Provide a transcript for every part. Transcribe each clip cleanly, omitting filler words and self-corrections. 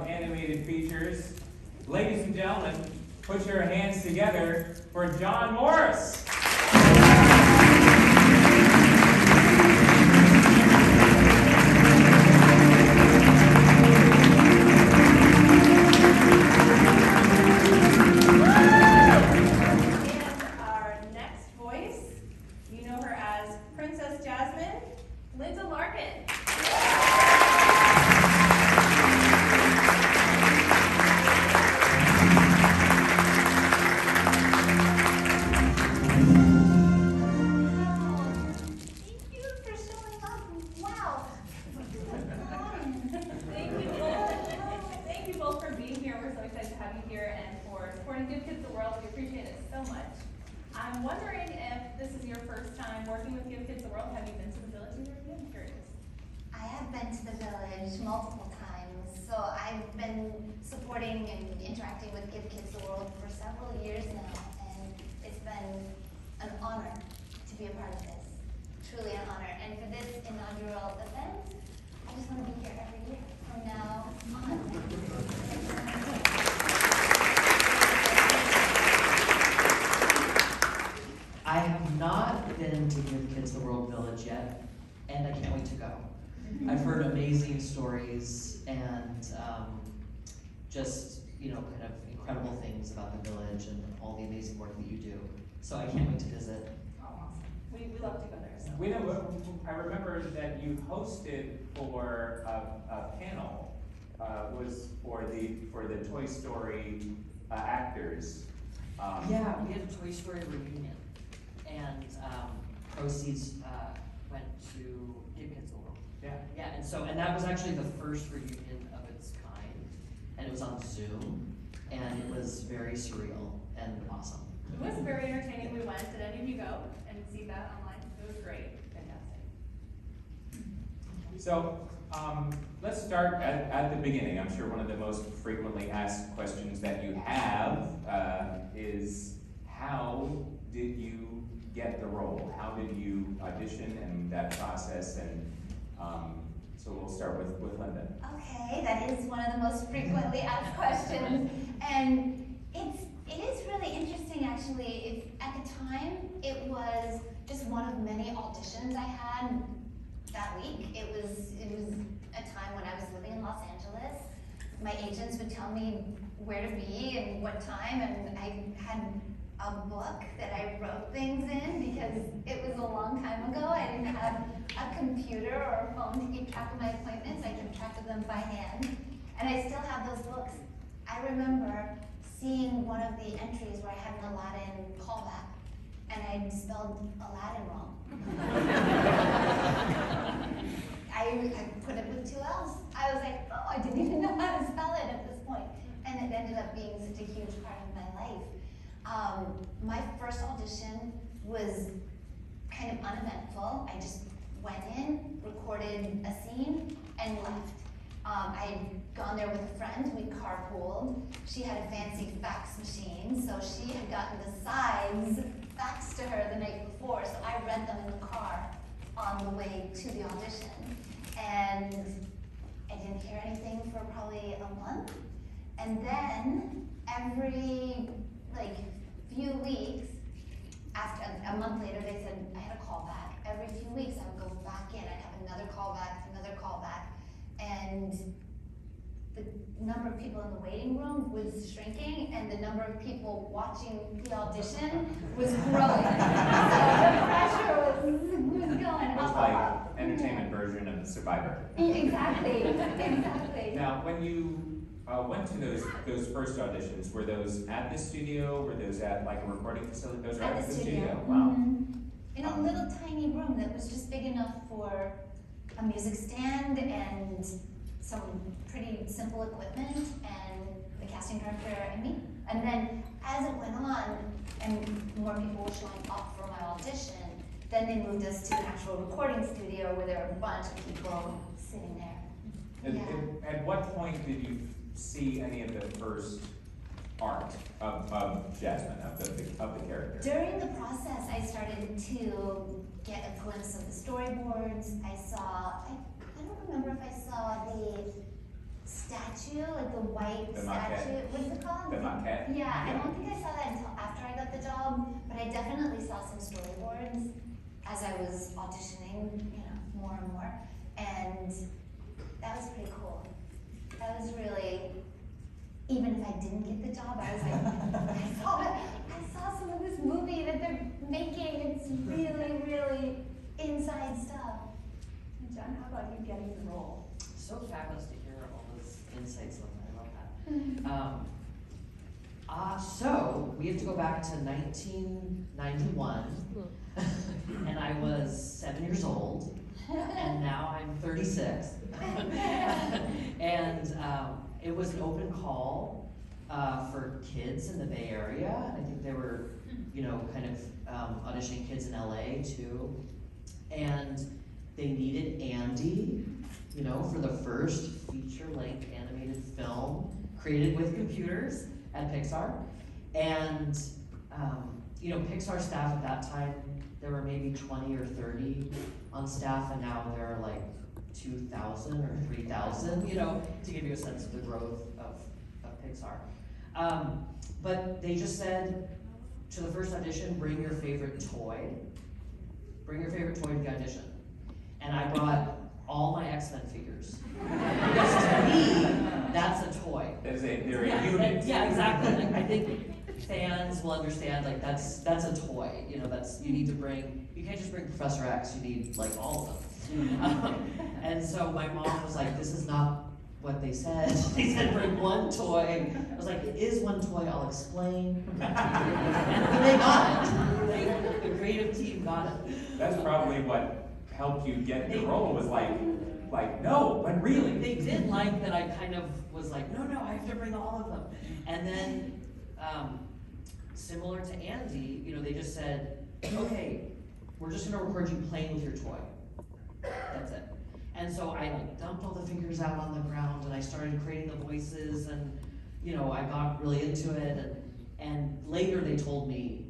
of animated features. Ladies and gentlemen, put your hands together for John Morris. Jasmine, Linda Larkin. Thank you for showing up. Wow. Thank you both for being here. We're so excited to have you here and for supporting Give Kids the World. We appreciate it so much. I'm wondering if this is your first time working with Give Kids the World. Have you been to the village either? I'm curious. I have been to the village multiple times, so I've been supporting and interacting with Give Kids the World for several years now, and it's been an honor to be a part of this. Truly an honor. And for this inaugural event, I just want to be here every year from now on. I have not been to Give Kids the World Village yet, and I can't wait to go. I've heard amazing stories and just, kind of incredible things about the village and all the amazing work that you do. So I can't wait to visit. Oh, awesome. We love to go there. So. We know. I remember that you hosted for a panel. Was for the Toy Story actors. Yeah, we had a Toy Story reunion, and proceeds went to Give Kids the World. Yeah. Yeah, and that was actually the first reunion of its kind, and it was on Zoom, and it was very surreal and awesome. It was very entertaining. We went. Did any of you go and see that online? It was great. Fantastic. So let's start at the beginning. I'm sure one of the most frequently asked questions that you have is, how did you get the role? How did you audition and that process? And so we'll start with Linda. Okay, that is one of the most frequently asked questions, and it is really interesting actually. At the time, it was just one of many auditions I had that week. It was a time when I was living in Los Angeles. My agents would tell me where to be and what time, and I had a book that I wrote things in because it was a long time ago. I didn't have a computer or a phone to keep track of my appointments. I kept track of them by hand, and I still have those books. I remember seeing one of the entries where I had an Aladdin callback, and I spelled Aladdin wrong. I put it with 2 L's. I was like, oh, I didn't even know how to spell it at this point. And it ended up being such a huge part of my life. My first audition was kind of uneventful. I just went in, recorded a scene, and left. I had gone there with a friend. We carpooled. She had a fancy fax machine, so she had gotten the sides faxed to her the night before, so I read them in the car on the way to the audition. And I didn't hear anything for probably a month. And then every few weeks, after a month later, they said I had a call back. Every few weeks I would go back in, I'd have another call back, and the number of people in the waiting room was shrinking, and the number of people watching the audition was growing. So the pressure was going up. It was like entertainment version of Survivor. Exactly. Now, when you went to those first auditions, were those at the studio? Were those at like a recording facility? Those were At the studio. Wow. In a little tiny room that was just big enough for a music stand and some pretty simple equipment and the casting director and me. And then as it went on and more people were showing up for my audition, then they moved us to an actual recording studio where there were a bunch of people sitting there. At what point did you see any of the first art of Jasmine, of the character? During the process, I started to get a glimpse of the storyboards. I don't remember if I saw the statue, like the white The statue. maquette. What is it called? The maquette. Yeah, I don't think I saw that until after I got the job, but I definitely saw some storyboards as I was auditioning, you know, more and more. And that was pretty cool. That was really, even if I didn't get the job, I was like, I saw some of this movie that they're making. It's really, really inside stuff. And John, how about you getting the role? So fabulous to hear all those insights. I love that. So we have to go back to 1991, and I was 7 years old, and now I'm 36. And it was an open call for kids in the Bay Area. I think they were, you know, kind of auditioning kids in LA too. And they needed Andy, you know, for the first feature-length animated film created with computers at Pixar. And, you know, Pixar staff at that time, there were maybe 20 or 30 on staff, and now there are like 2,000 or 3,000, you know, to give you a sense of the growth of Pixar. But they just said to the first audition, bring your favorite toy. Bring your favorite toy to the audition. And I brought all my X-Men figures. Because to me, that's a toy. They're a unit. Yeah, exactly. Like, I think fans will understand, like, that's a toy. You know, you need to bring, you can't just bring Professor X, you need, like, all of them. And so my mom was like, this is not what they said. They said bring one toy. I was like, it is one toy, I'll explain. And they got it. The creative team got it. That's probably what helped you get the role, was like, no, but really. They did like that I kind of was like, no, I have to bring all of them. And then, similar to Andy, you know, they just said, okay, we're just gonna record you playing with your toy. That's it. And so I like dumped all the figures out on the ground, and I started creating the voices, and you know, I got really into it, and later they told me,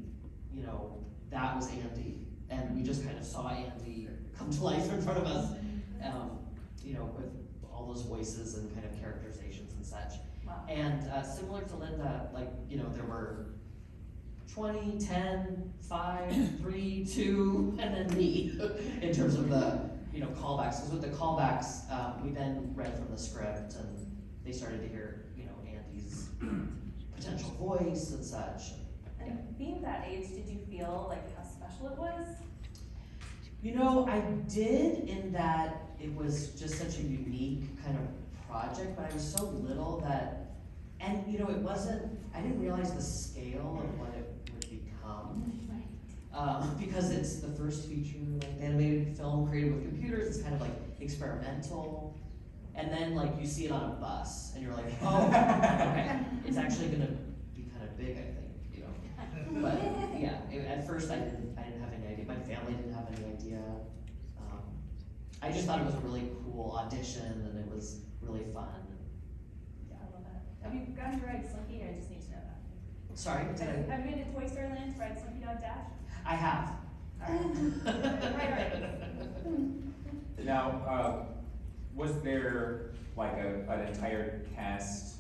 you know, that was Andy, and we just kind of saw Andy come to life in front of us, you know, with all those voices and kind of characterizations and such. Wow. And similar to Linda, like, you know, there were 20, 10, 5, 3, 2, and then me, in terms of the, you know, callbacks. Because with the callbacks, we then read from the script, and they started to hear, you know, Andy's potential voice and such. And being that age, did you feel like how special it was? You know, I did, in that it was just such a unique kind of project, but I was so little that, and you know, it wasn't, I didn't realize the scale of what it would become. Because it's the first feature like animated film created with computers. It's kind of like experimental, and then like you see it on a bus, and you're like, oh, okay, it's actually gonna be kind of big, I think, you know. But yeah, at first I didn't have any idea. My family didn't have any idea. I just thought it was a really cool audition, and it was really fun. Yeah, I love that. Have you gotten to ride Slinky? I just need to know that. Sorry, did I? Have you been to Toy Story Land to ride Slinky Dog Dash? I have. Right. Now, was there like an entire cast,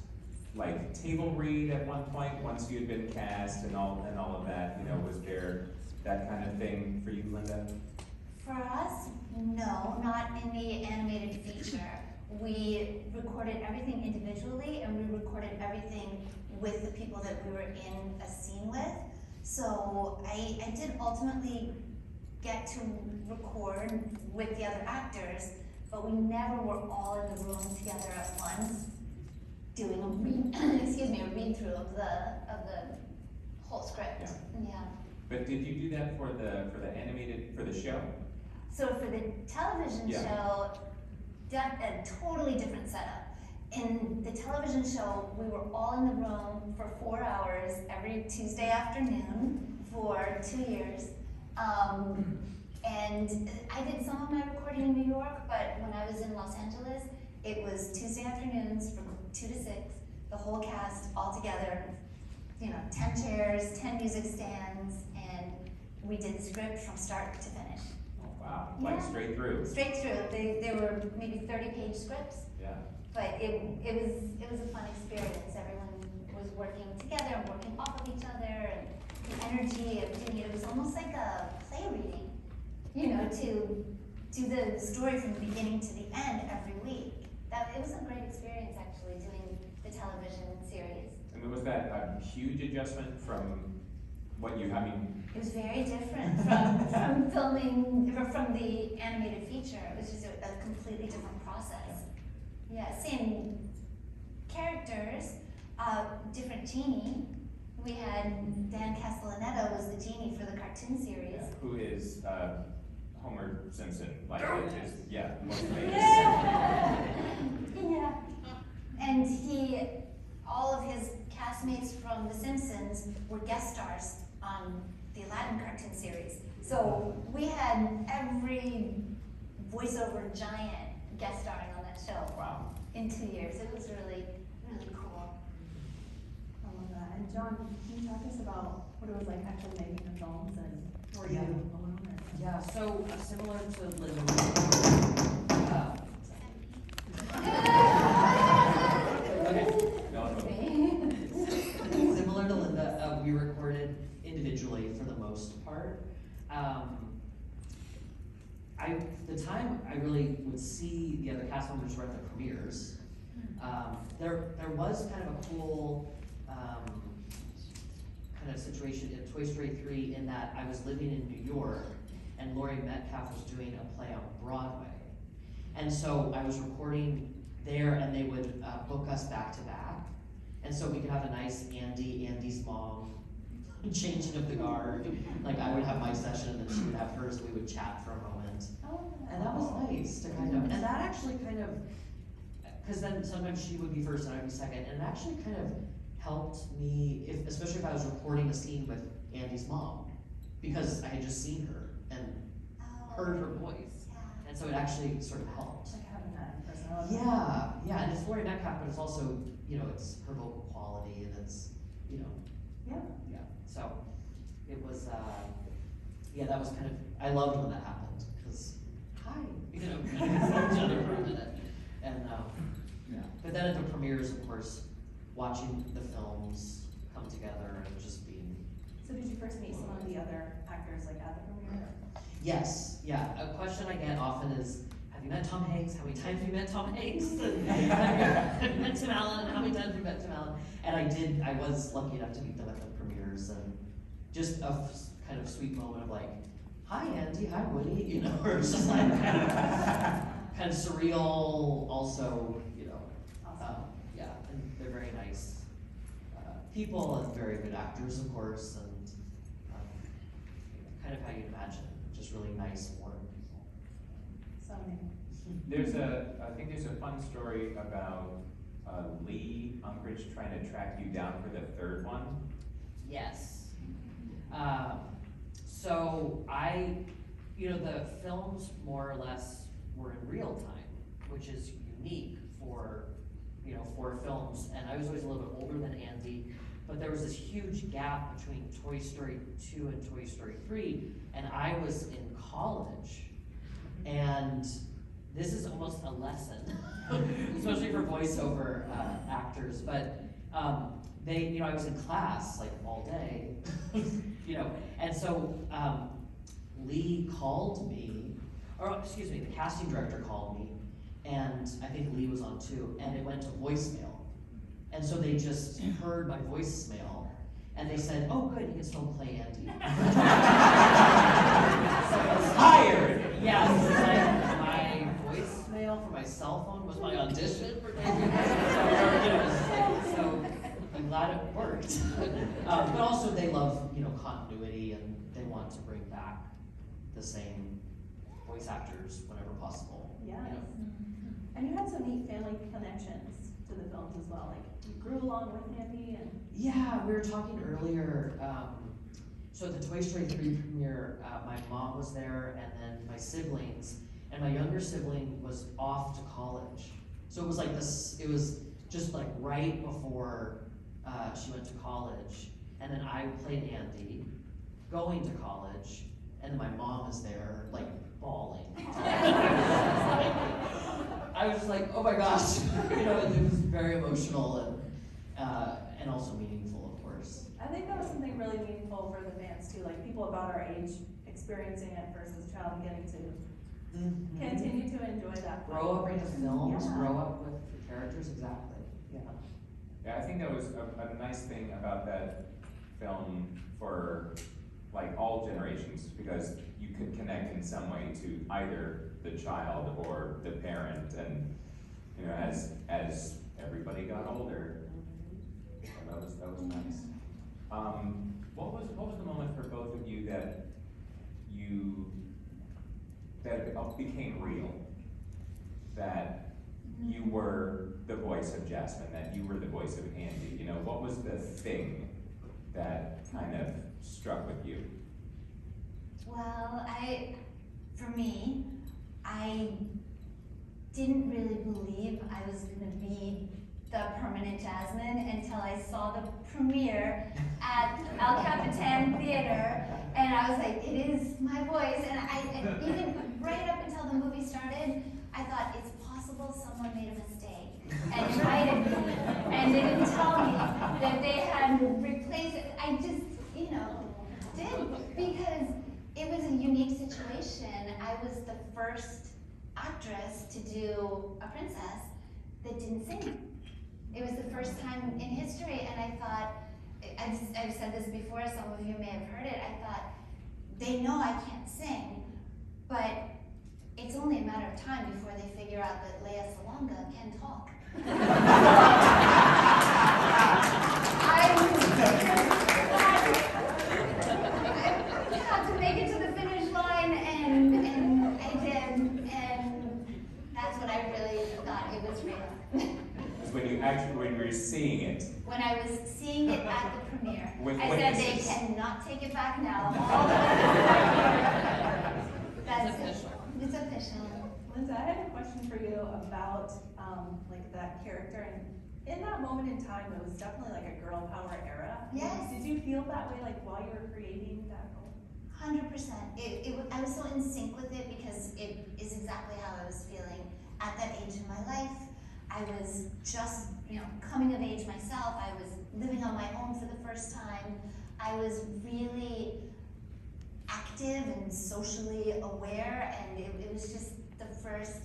like table read at one point, once you had been cast and all of that? You know, was there that kind of thing for you, Linda? For us, no, not in the animated feature. We recorded everything individually, and we recorded everything with the people that we were in a scene with. So I did ultimately get to record with the other actors, but we never were all in the room together at once doing a read through of the whole script. Yeah. But did you do that for the show? So for the television show, a totally different setup. In the television show, we were all in the room for 4 hours every Tuesday afternoon for 2 years. And I did some of my recording in New York, but when I was in Los Angeles, it was Tuesday afternoons from 2 to 6, the whole cast all together, you know, 10 chairs, 10 music stands, and we did the script from start to finish. Oh, wow, like Yeah. straight through. Straight through. They were maybe 30-page scripts. Yeah. but it was a fun experience. Everyone was working together and working off of each other, and the energy of doing it. It was almost like a play reading, you know, to do the story from the beginning to the end every week. It was a great experience actually doing the television series. I mean, was that a huge adjustment from what you, I mean, It was very different from filming, or from the animated feature. It was just a completely different process. Yeah, same characters, different genie. We had Dan Castellaneta was the genie for the cartoon series. who is Homer Simpson, like, it is, yeah, most famous. Yeah. And all of his castmates from The Simpsons were guest stars on the Aladdin cartoon series. So we had every voiceover giant guest starring on that show. Wow. In 2 years. It was really, really cool. I love that. And John, can you talk to us about what it was like actually making the films, and were you Yeah. alone or? Yeah, so similar to Linda. Similar to Linda, we recorded individually for the most part. The time I really would see the other cast members were at the premieres. There was kind of a cool kind of situation in Toy Story 3 in that I was living in New York and Laurie Metcalf was doing a play on Broadway. And so I was recording there and they would book us back to back. And so we could have a nice Andy's mom, changing of the guard. Like I would have my session and then she would have hers and we would chat for a moment. Oh, And that was nice to kind of, and that actually kind of, because then sometimes she would be first and I would be second, and it actually kind of helped me, especially if I was recording a scene with Andy's mom, because I had just seen her and heard her voice. Yeah. And so it actually sort of helped. Like having that in person. Yeah, and it's Laurie Metcalf, but it's also, you know, it's her vocal quality and it's, you know, Yeah. so it was, yeah, that was kind of, I loved when that happened, because, hi, you know, we see each other for a minute. And, yeah, but then at the premieres, of course, watching the films come together and just being. So did you first meet some of the other actors like at the premiere? Yes, yeah, a question I get often is, have you met Tom Hanks? How many times have you met Tom Hanks? And have you met Tim Allen? How many times have you met Tim Allen? And I was lucky enough to meet them at the premieres, and just a kind of sweet moment of like, hi Andy, hi Woody, you know, or it's just like kind of surreal, also, you know, Awesome. yeah, and they're very nice people and very good actors, of course, and kind of how you'd imagine, just really nice, warm people. So I think there's a fun story about Lee Unkrich trying to track you down for the third one. Yes. So the films more or less were in real time, which is unique for films. And I was always a little bit older than Andy, but there was this huge gap between Toy Story 2 and Toy Story 3, and I was in college. And this is almost a lesson, especially for voiceover actors, but I was in class like all day, and so Lee called me, the casting director called me, and I think Lee was on too, and it went to voicemail. And so they just heard my voicemail, and they said, oh good, you can still play Andy. Hired! Yes, my voicemail for my cell phone was my audition for so I'm glad it worked. But also they love, continuity, and they want to bring back the same voice actors whenever possible. Yes. You know. And you had some neat family connections to the films as well. Like you grew along with Andy and. Yeah, we were talking earlier, so at the Toy Story 3 premiere, my mom was there and then my siblings, and my younger sibling was off to college. So it was like this, it was just like right before she went to college, and then I played Andy, going to college, and then my mom is there, like, bawling. I was just like, oh my gosh, you know, it was very emotional and also meaningful, of course. I think that was something really meaningful for the fans too, like people about our age experiencing it versus a child getting to continue to enjoy that. Grow up with the films, Yeah. grow up with the characters, exactly, yeah. Yeah, I think that was a nice thing about that film for like all generations, because you could connect in some way to either the child or the parent, and you know, as everybody got older, that was nice. What was the moment for both of you that it became real? That you were the voice of Jasmine, that you were the voice of Andy, you know, what was the thing that kind of struck with you? Well, for me, I didn't really believe I was gonna be the permanent Jasmine until I saw the premiere at El Capitan Theater, and I was like, it is my voice, and even right up until the movie started, I thought, it's possible someone made a mistake and invited me, and they didn't tell me that they had replaced it. I just, did, because it was a unique situation. I was the first actress to do a princess that didn't sing. It was the first time in history, and I thought, I've said this before, some of you may have heard it, I thought, they know I can't sing, but it's only a matter of time before they figure out that Lea Salonga can talk. I had to make it to the finish line, and I did, and that's when I really thought it was real. It's when you were seeing it. When I was seeing it at the premiere, With I said they witnesses. cannot take it back now. That's official. It's official. Linda, I had a question for you about like that character, and in that moment in time, it was definitely like a girl power era. Yes. Did you feel that way, like while you were creating that role? 100%. I was so in sync with it because it is exactly how I was feeling at that age in my life. I was just, coming of age myself. I was living on my own for the first time. I was really active and socially aware, and it was just the first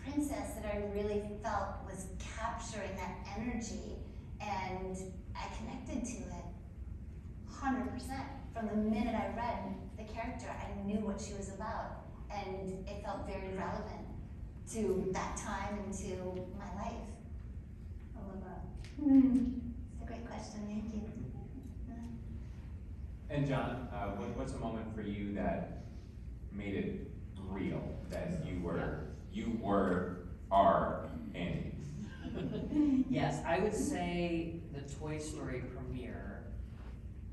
princess that I really felt was capturing that energy, and I connected to it 100%. From the minute I read the character, I knew what she was about, and it felt very relevant to that time and to my life. I love that. It's a great question, thank you. And John, what's a moment for you that made it real, that you were our Andy? Yes, I would say the Toy Story premiere,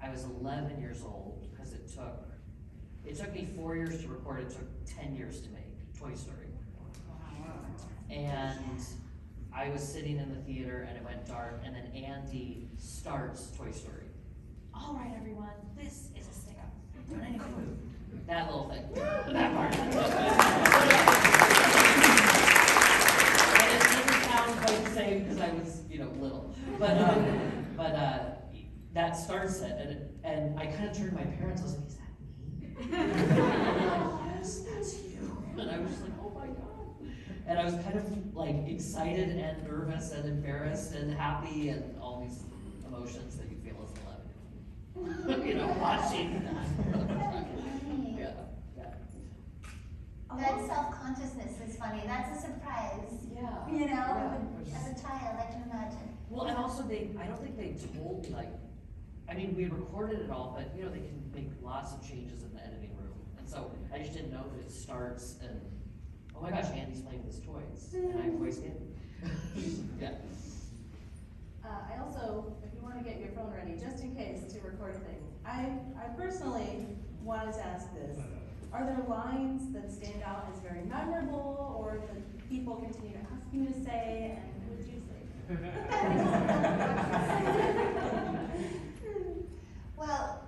I was 11 years old, because it took me 4 years to record, it took 10 years to make Toy Story. And I was sitting in the theater and it went dark, and then Andy starts Toy Story. All right, everyone, this is a stick-up. Don't anyone move. That little thing, that part. And it didn't sound quite the same because I was, little. But that starts it, and I kind of turned to my parents. I was like, "Is that me?" And they were like, "Yes, that's you." And I was just like, "Oh my god!" And I was kind of like excited and nervous and embarrassed and happy and all these emotions that you feel as 11. Watching that. Yeah. That self-consciousness is funny. That's a surprise. Yeah. As a child, I can imagine. Well, and also I don't think they told me, we recorded it all, but they can make lots of changes in the editing room. And so I just didn't know that it starts and, oh my gosh, Andy's playing with his toys. And I voiced Andy. Yeah. I also, if you want to get your phone ready, just in case to record a thing, I personally wanted to ask this. Are there lines that stand out as very memorable, or that people continue to ask you to say, and who would you say? Well,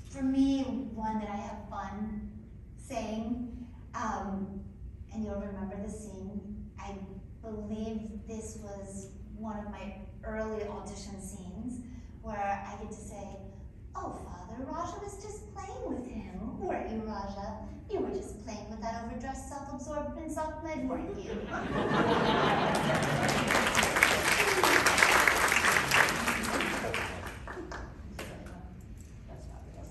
for me, one that I have fun saying and you'll remember the scene. I believe this was one of my early audition scenes where I get to say, "Oh, Father, Raja was just playing with him, weren't you, Raja? You were just playing with that overdressed, self-absorbed Prince Ahmed, weren't you?" That's fabulous.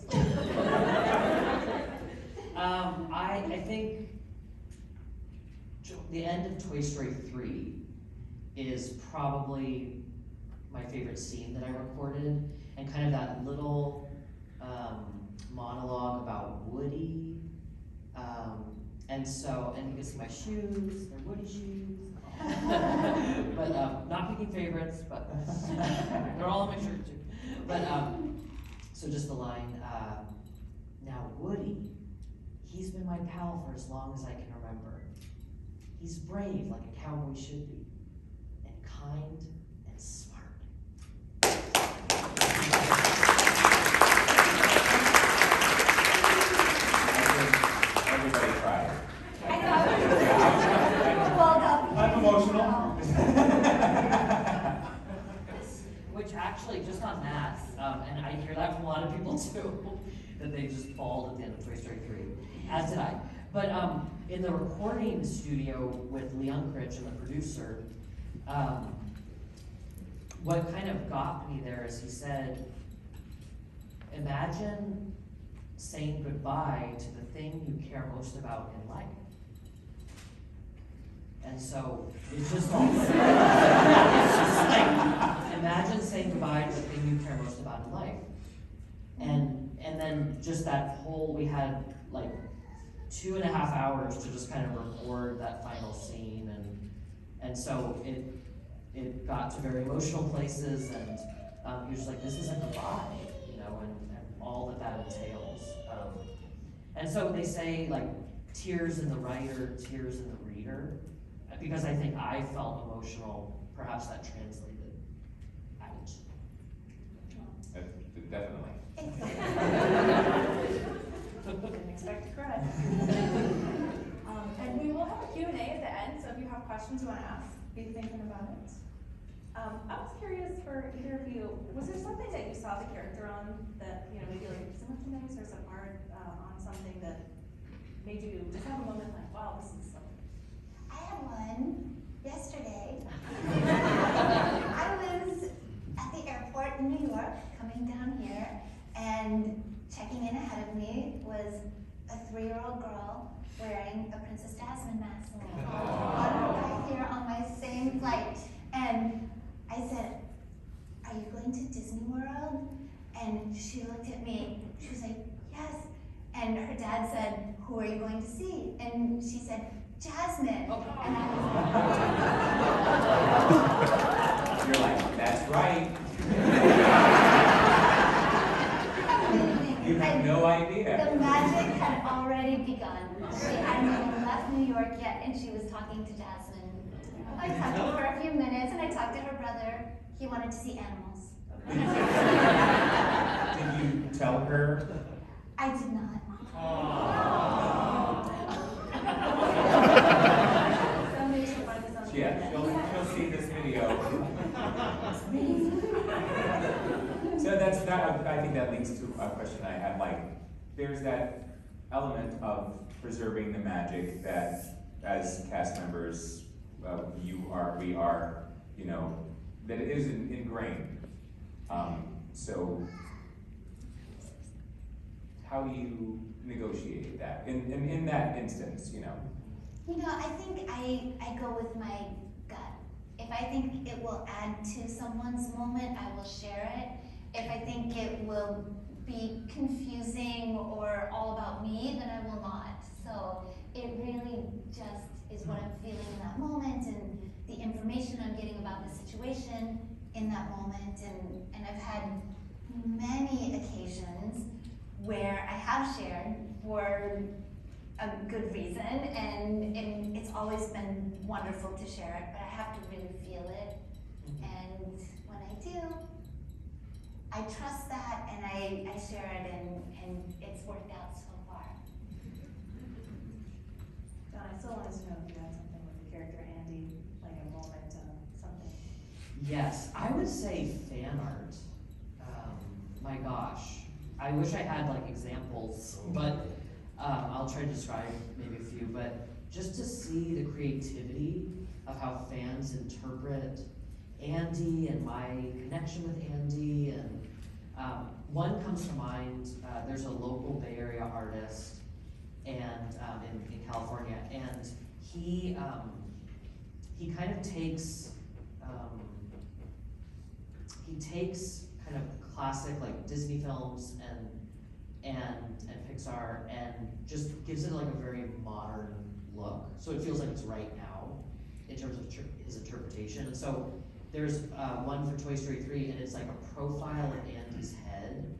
I think the end of Toy Story 3 is probably my favorite scene that I recorded, and kind of that little monologue about Woody. And you can see my shoes, they're Woody shoes. But not picking favorites, but they're all on my shirt too. But so just the line, now Woody, he's been my pal for as long as I can remember. He's brave like a cowboy should be, and kind and smart. Everybody cried. I know. Well done. I'm emotional. Which actually, just on that, and I hear that from a lot of people too, that they just bawled at the end of Toy Story 3, as did I. But in the recording studio with Leon Critch and the producer, what kind of got me there is he said, imagine saying goodbye to the thing you care most about in life. And so it's just all it's just like, imagine saying goodbye to the thing you care most about in life. And then just that whole, we had like 2.5 hours to just kind of record that final scene, and so it got to very emotional places, and he was like, this is a goodbye, you know, and all that entails. And so they say like tears in the writer, tears in the reader, because I think I felt emotional, perhaps that translated out. Definitely. Didn't expect to cry. And we will have a Q&A at the end, so if you have questions you want to ask, be thinking about it. I was curious for either of you, was there something that you saw the character on that, you know, maybe like some merchandise or some art on something that made you just have a moment like, wow, this is something? I had one yesterday. I was at the airport in New York, coming down here, and checking in ahead of me was a 3-year-old girl wearing a Princess Jasmine mask. Right here on my same flight. And I said, "Are you going to Disney World?" And she looked at me, she was like, "Yes." And her dad said, "Who are you going to see?" And she said, "Jasmine." Oh. And I was You're like, that's right. amazing. You have And no idea. the magic had already begun. She hadn't even left New York yet, and she was talking to Jasmine. I talked to her for a few minutes, and I talked to her brother. He wanted to see animals. Did you tell her? I did not. Someday she'll find this on the Yeah, internet. she'll see this video. So I think that leads to a question I had, like, there's that element of preserving the magic that as cast members, we are, you know, that it is ingrained. So how do you negotiate that in that instance, you know? You know, I think I go with my gut. If I think it will add to someone's moment, I will share it. If I think it will be confusing or all about me, then I will not. So it really just is what I'm feeling in that moment and the information I'm getting about the situation in that moment. And I've had many occasions where I have shared for a good reason, and it's always been wonderful to share it, but I have to really feel it. And when I do, I trust that, and I share it, and it's worked out so far. John, I still wanted to know if you had something with the character Andy, like a moment, something. Yes, I would say fan art. My gosh, I wish I had like examples, but I'll try to describe maybe a few. But just to see the creativity of how fans interpret Andy and my connection with Andy, and one comes to mind. There's a local Bay Area artist, and in California, and he kind of takes kind of classic like Disney films and Pixar and just gives it like a very modern look. So it feels like it's right now in terms of his interpretation. And so there's one for Toy Story 3, and it's like a profile of Andy's head,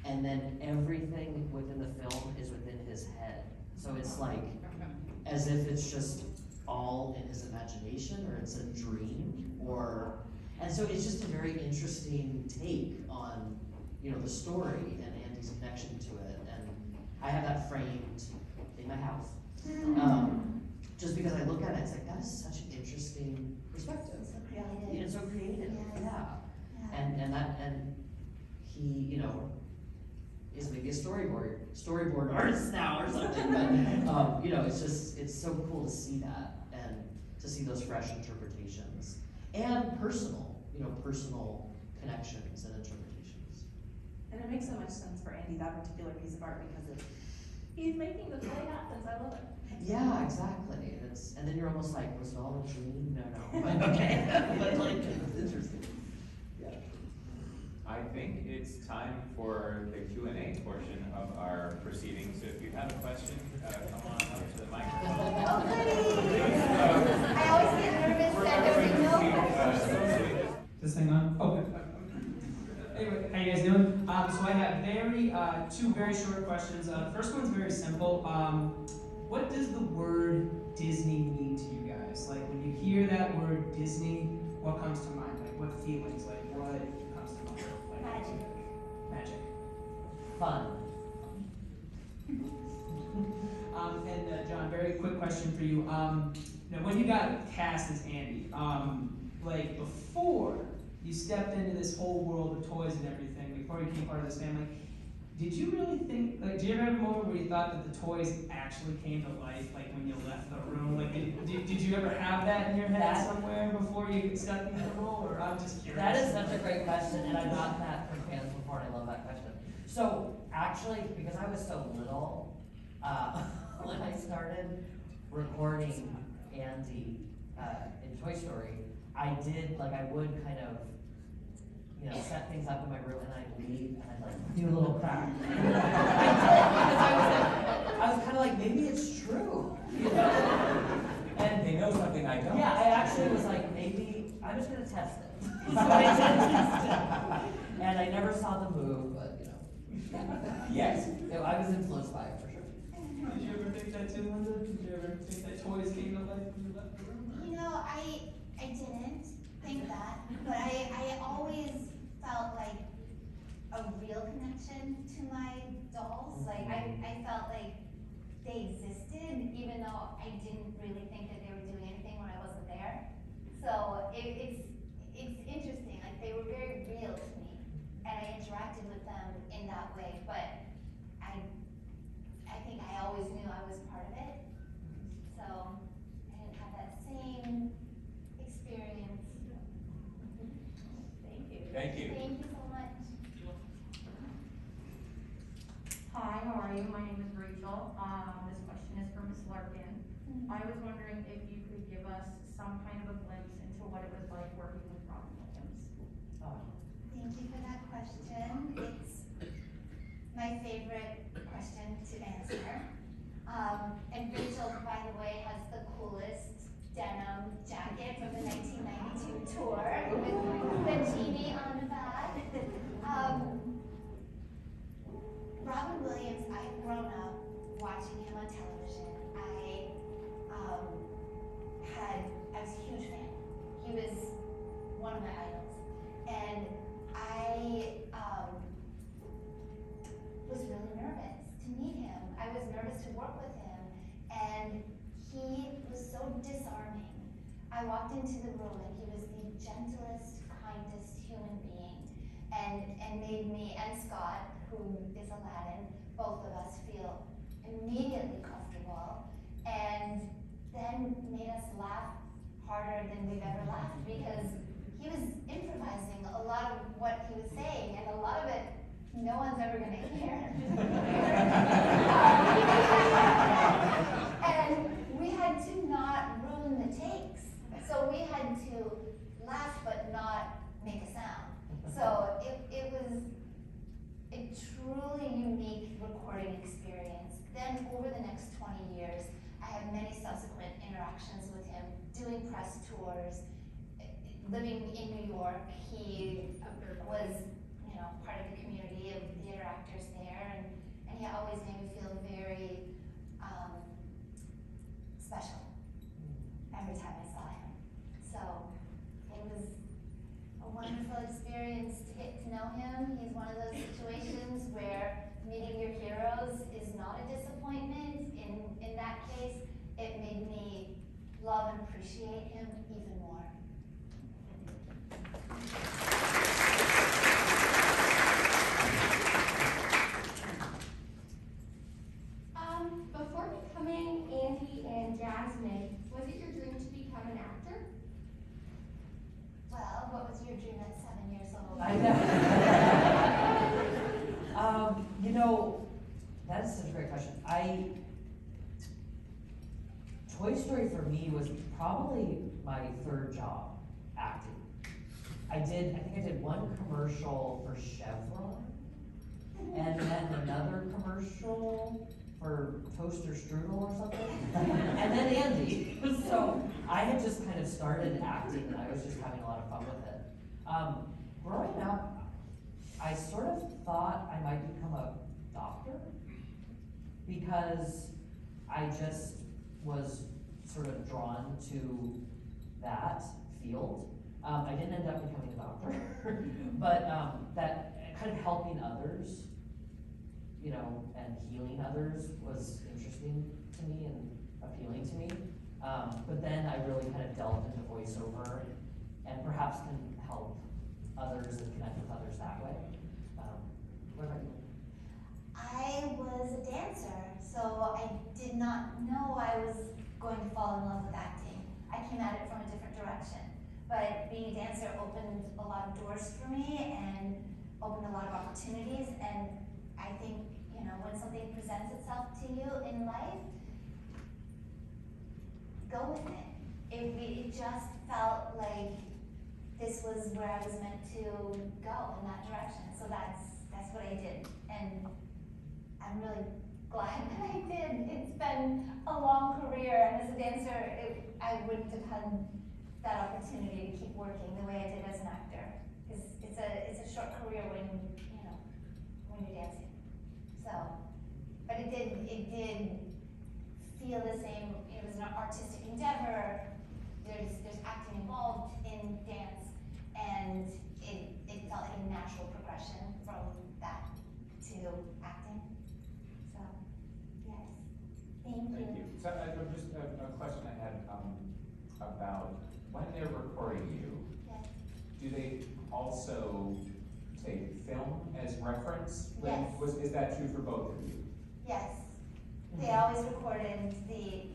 and then everything within the film is within his head. So it's like as if it's just all in his imagination, or it's a dream, and so it's just a very interesting take on, you know, the story and Andy's connection to it. And I have that framed in my house. Just because I look at it, it's like, that is such an interesting perspective. So creative. It's so creative, Yes. yeah. And he, you know, is maybe a storyboard artist now or something, but, you know, it's so cool to see that, and to see those fresh interpretations, and personal connections and interpretations. And it makes so much sense for Andy, that particular piece of art, because He's making the play happen, I love it. Yeah, exactly. And then you're almost like, was it all a dream? No. But okay. But like, it's interesting. Yeah. I think it's time for the Q&A portion of our proceedings. So if you have a question, come on up to the microphone. Oh, goody. I always get nervous that there's no. This thing on? Oh, anyway, how you guys doing? So I have two very short questions. First one's very simple. What does the word Disney mean to you guys? Like, when you hear that word Disney, what comes to mind? Like, what feelings? Like, what comes to mind? Like, Magic. Magic. Fun. And John, very quick question for you. Now, when you got cast as Andy, like before you stepped into this whole world of toys and everything, before you became part of this family, did you really think, like, do you ever have a moment where you thought that the toys actually came to life, like when you left the room? Like, did you ever have that in your head somewhere before you stepped into the role, or I'm just curious? That is such a great question, and I've gotten that from fans before, and I love that question. So, actually, because I was so little, when I started recording Andy in Toy Story, I would kind of, you know, set things up in my room, and I'd leave, and I'd like do a little crack. I did, because I was kind of like, maybe it's true, you know? And They know something I don't. yeah, I actually was like, maybe I'm just gonna test it. So I did test it, and I never saw the move, but you know. Yes. I was influenced by it for sure. Did you ever think that too, Linda? Did you ever think that toys came to life when you left the room? You know, I didn't think that, but I always felt like a real connection to my dolls. Like, I felt like they existed, even though I didn't really think that they were doing anything when I wasn't there. So it's interesting, like they were very real to me, and I interacted with them in that way, but I think I always knew I was part of it, so I didn't have that same experience. Thank you. Thank you. Thank you so much. Hi, how are you? My name is Rachel. This question is for Ms. Larkin. I was wondering if you could give us some kind of a glimpse into what it was like working with Robin Williams. Thank you for that question. It's my favorite question to answer. And Rachel, by the way, has the coolest denim jacket from the 1992 tour with the genie on the back. Robin Williams, I've grown up watching him on television. I was a huge fan. He was gentlest, kindest human being, and made me and Scott, who is Aladdin, both of us feel immediately comfortable, and then made us laugh harder than we've ever laughed, because he was improvising a lot of what he was saying, and a lot of it no one's ever gonna hear. And we had to not ruin the takes. So we had to laugh but not make a sound. So it was a truly unique recording experience. Then over the next 20 years, I had many subsequent interactions with him, doing press tours, living in New York. He was, part of the community of theater actors there, and he always made me feel very special every time I saw him. So it was a wonderful experience to get to know him. He's one of those situations where meeting your heroes is not a disappointment. In that case, it made me love and appreciate him even more. Before becoming Andy and Jasmine, was it your dream to become an actor? Well, what was your dream at 7 years old? I know. That's such a great question. Toy Story for me was probably my third job, acting. I think I did one commercial for Chevron, and then another commercial for Toaster Strudel or something, and then Andy. So I had just kind of started acting, and I was just having a lot of fun with it. Growing up, I sort of thought I might become a doctor, because I just was sort of drawn to that field. I didn't end up becoming a doctor, but that kind of helping others, and healing others was interesting to me and appealing to me. But then I really kind of delved into voiceover, and perhaps can help others and connect with others that way. What about you? I was a dancer, so I did not know I was going to fall in love with acting. I came at it from a different direction. But being a dancer opened a lot of doors for me and opened a lot of opportunities, and I think, when something presents itself to you in life, go with it. It just felt like this was where I was meant to go, in that direction. So that's what I did, and I'm really glad that I did. It's been a long career, and as a dancer, I wouldn't have had that opportunity to keep working the way I did as an actor. Because it's a short career when you're dancing. So, but it did feel the same. It was an artistic endeavor. There's acting involved in dance, and it felt like a natural progression from that to acting. So, yes, thank you. Thank you. So just a question I had about when they're recording you, Yes. do they also take film as reference? Yes. Is that true for both of you? Yes, they always recorded the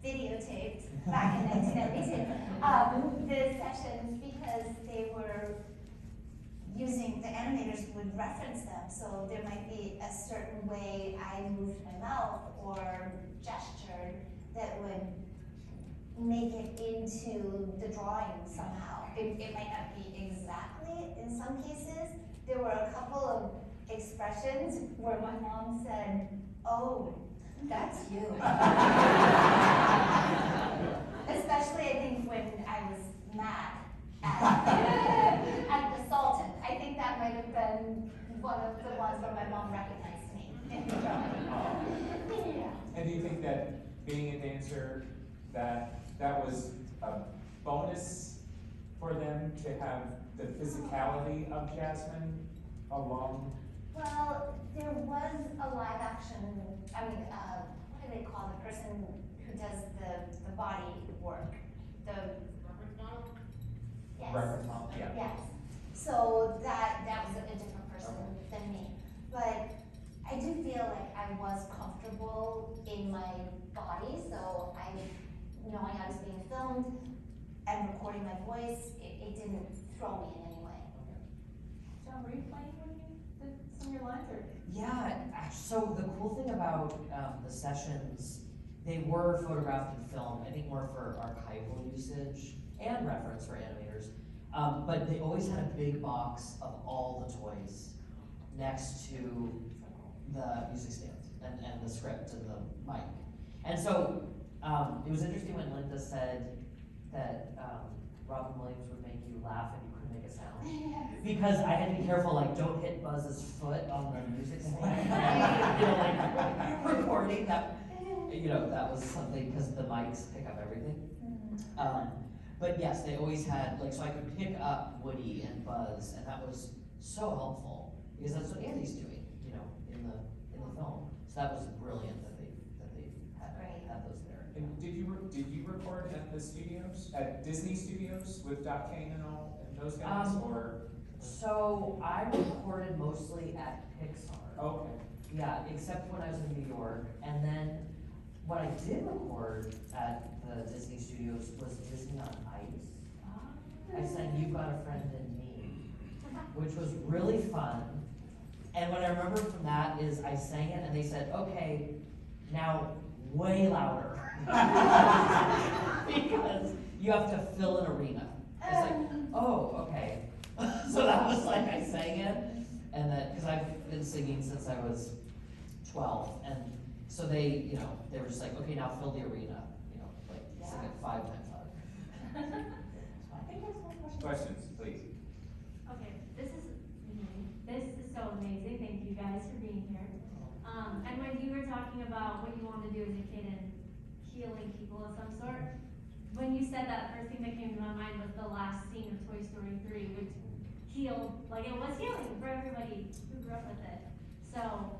videotaped back in 1992, the sessions, because they were using, the animators would reference them, so there might be a certain way I moved my mouth or gestured that would make it into the drawing somehow. It might not be exactly in some cases. There were a couple of expressions where my mom said, "Oh, that's you." Especially I think when I was mad at the Sultan. I think that might have been one of the ones where my mom recognized me in the drawing. Yeah. And do you think that being a dancer, that was a bonus for them to have the physicality of Jasmine along? Well, there was a live action, what do they call the person who does the body work? The Yes. Reference mom, yeah. Yes. So that was a different person than me. But I do feel like I was comfortable in my body, so knowing I was being filmed and recording my voice, it didn't throw me in any way. John, were you playing when you did some of your lines, or? Yeah, so the cool thing about the sessions, they were photographed and filmed, I think more for archival usage and reference for animators. But they always had a big box of all the toys next to the music stand and the script and the mic. And so it was interesting when Linda said that Robin Williams would make you laugh and you couldn't make a sound. Because I had to be careful, like, don't hit Buzz's foot on the music stand. You know, like recording that, you know, that was something, because the mics pick up everything. But yes, they always had, like, so I could pick up Woody and Buzz, and that was so helpful, because that's what Andy's doing, you know, in the film. So that was brilliant that they had those there. And did you record at the studios, at Disney Studios with Doc Kane and all, and those guys, or? So I recorded mostly at Pixar. Okay. Yeah, except when I was in New York, and then what I did record at the Disney Studios was Disney on Ice. I sang "You've Got a Friend in Me," which was really fun. And what I remember from that is I sang it and they said, okay, now way louder. Because you have to fill an arena. It's like, oh, okay. So that was like, I sang it, and that, because I've been singing since I was 12, and so they, you know, they were just like, okay, now fill the arena, you know, like, sing it 5 times louder. I think there's one question. Questions, please. Okay, this is so amazing. Thank you guys for being here. And when you were talking about what you wanted to do as a kid and healing people of some sort, when you said that, first thing that came to my mind was the last scene of Toy Story 3, which healed, like it was healing for everybody who grew up with it. So,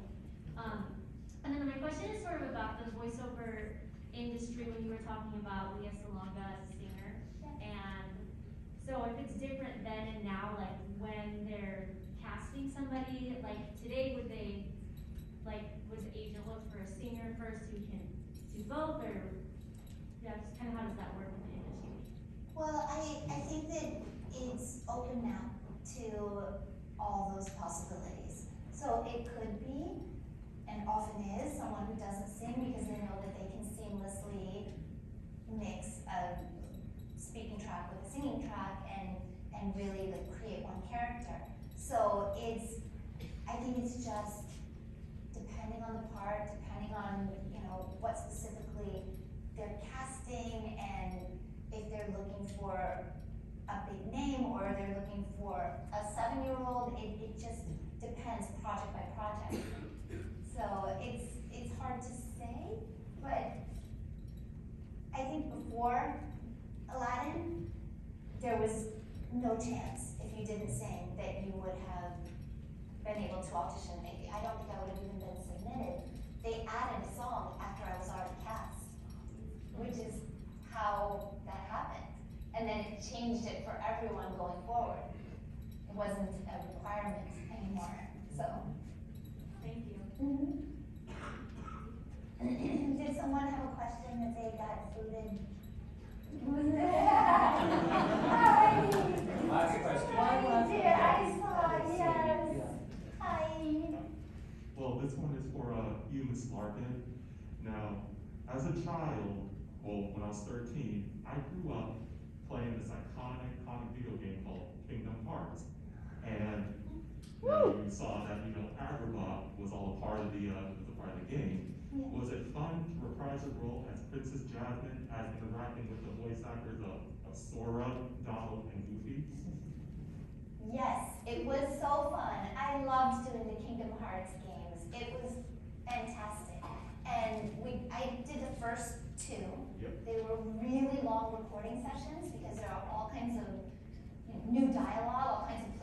and then my question is sort of about the voiceover industry when you were talking about Leah Salonga as a singer. And so if it's different then and now, like when they're casting somebody, like today would the agent look for a singer first who can do both, or yeah, just kind of how does that work in the industry? Well, I think that it's open now to all those possibilities. So it could be, and often is, someone who doesn't sing because they know that they can seamlessly mix a speaking track with a singing track and really like create one character. So I think it's just depending on the part, depending on, you know, what specifically they're casting, and if they're looking for a big name or they're looking for a 7-year-old, it just depends project by project. So it's hard to say, but I think before Aladdin, there was no chance if you didn't sing that you would have been able to audition. I don't think I would have even been submitted. They added a song after I was already cast, which is how that happened. And then it changed it for everyone going forward. It wasn't a requirement anymore, so. Thank you. Did someone have a question that they got booted? Last question. I saw, yes. Yeah. Hi. Well, this one is for you, Miss Larkin. Now, as a child, well, when I was 13, I grew up playing this iconic video game called Kingdom Hearts. And you saw that, you know, Agrabah was all a part of the game. Yeah. Was it fun to reprise a role as Princess Jasmine, as interacting with the voice actors of Sora, Donald, and Goofy? Yes, it was so fun. I loved doing the Kingdom Hearts games. It was fantastic. And I did the first 2. Yep. They were really long recording sessions because there are all kinds of new dialogue, all kinds of